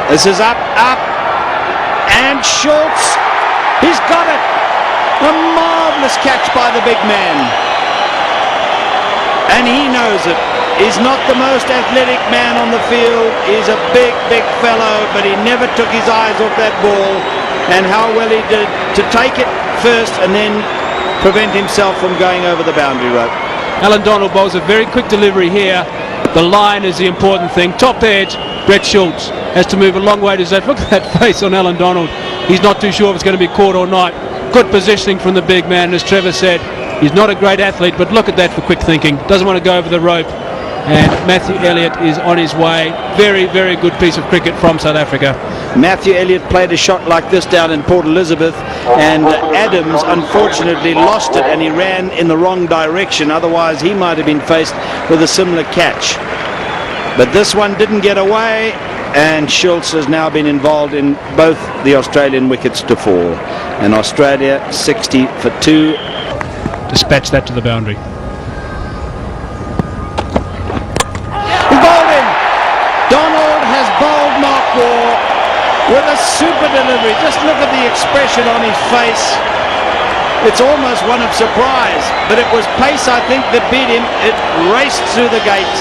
This is up, and Schultz, he's got it. A marvellous catch by the big man. And he knows it. He's not the most athletic man on the field. He's a big, big fellow, but he never took his eyes off that ball. And how well he did to take it first and then prevent himself from going over the boundary rope. Alan Donald bowls a very quick delivery here. The line is the important thing. Top edge, Brett Schultz has to move a long way to that. Look at that face on Alan Donald. He's not too sure if it's going to be caught or not. Good positioning from the big man. As Trevor said, he's not a great athlete, but look at that for quick thinking. Doesn't want to go over the rope. And Matthew Elliott is on his way. Very, very good piece of cricket from South Africa. Matthew Elliott played a shot like this down in Port Elizabeth, and Adams unfortunately lost it and he ran in the wrong direction. Otherwise he might have been faced with a similar catch. But this one didn't get away, and Schultz has now been involved in both the Australian wickets to fall. And Australia 60 for 2. Dispatch that to the boundary. Donald has bowled Mark Waugh with a super delivery. Just look at the expression on his face. It's almost one of surprise, but it was pace, I think, that beat him. It raced through the gate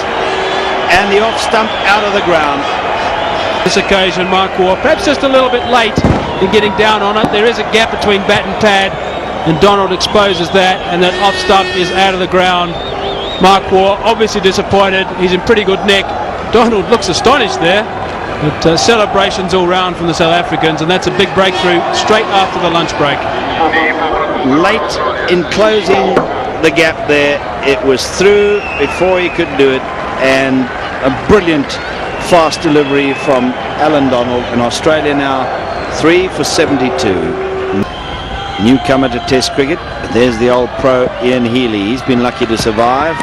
and the off stump out of the ground. This occasion, Mark Waugh perhaps just a little bit late in getting down on it. There is a gap between bat and pad, and Donald exposes that, and that off stump is out of the ground. Mark Waugh obviously disappointed. He's in pretty good nick. Donald looks astonished there, but celebrations all round from the South Africans, and that's a big breakthrough straight after the lunch break. Late in closing the gap there, it was through before he could do it, and a brilliant fast delivery from Alan Donald. In Australia now 3 for 72. Newcomer to Test cricket. There's the old pro Ian Healy. He's been lucky to survive.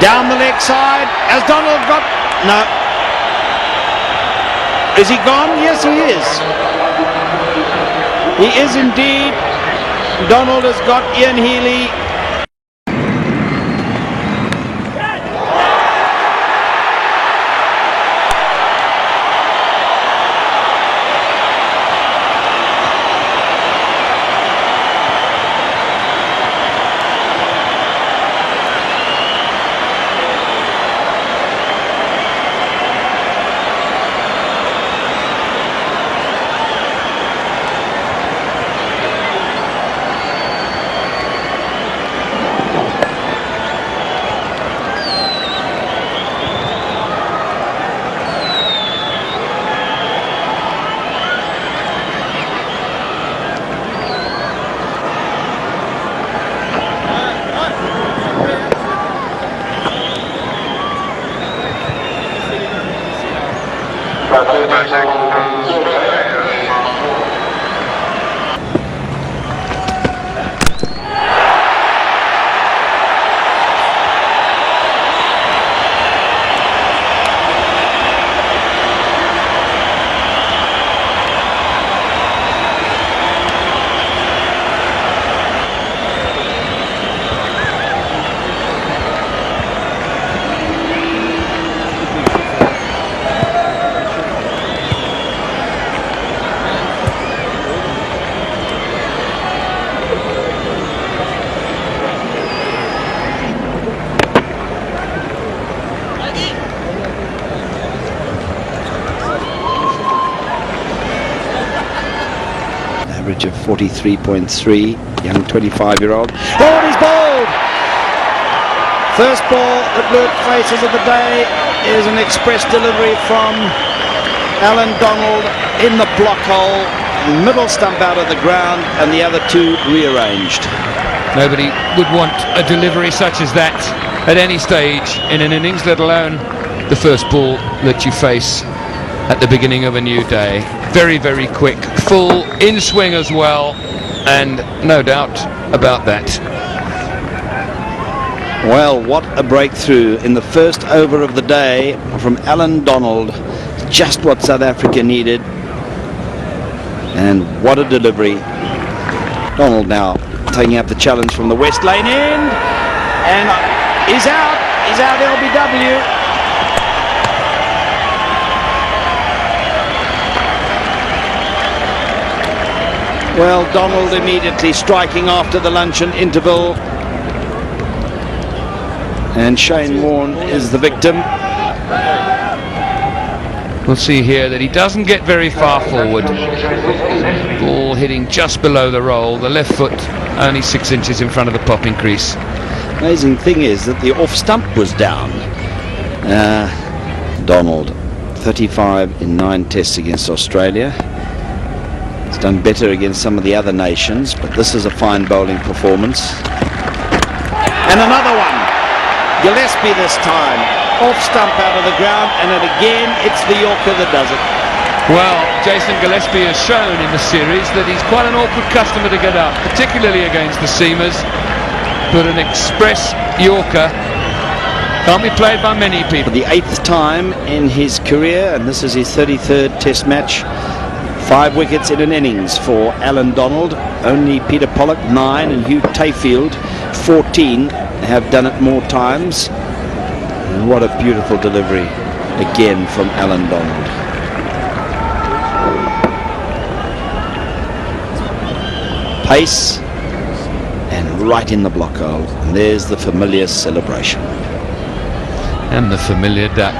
Down the leg side. Has Donald got... No. Is he gone? Yes, he is. He is indeed. Donald has got Ian Healy. Average of 43.3, young 25-year-old. Oh, and he's bowled! First ball that blew at faces of the day is an express delivery from Alan Donald in the block hole, middle stump out of the ground, and the other two rearranged. Nobody would want a delivery such as that at any stage in an innings, let alone the first ball that you face at the beginning of a new day. Very, very quick, full in swing as well, and no doubt about that. Well, what a breakthrough in the first over of the day from Alan Donald. Just what South Africa needed, and what a delivery. Donald now taking up the challenge from the West Lane end, and he's out LBW. Well, Donald immediately striking after the luncheon interval. And Shane Warne is the victim. We'll see here that he doesn't get very far forward. Ball hitting just below the roll. The left foot only 6 inches in front of the popping crease. Amazing thing is that the off stump was down. Donald, 35 in 9 tests against Australia. He's done better against some of the other nations, but this is a fine bowling performance. And another one. Gillespie this time. Off stump out of the ground, and then again it's the Yorker that does it. Well, Jason Gillespie has shown in the series that he's quite an awkward customer to get up, particularly against the seamers. But an express Yorker can't be played by many people. For the 8th time in his career, and this is his 33rd test match, 5 wickets in an innings for Alan Donald. Only Peter Pollock 9 and Hugh Tayfield 14 have done it more times. And what a beautiful delivery again from Alan Donald. Pace and right in the block hole, and there's the familiar celebration And the familiar duck.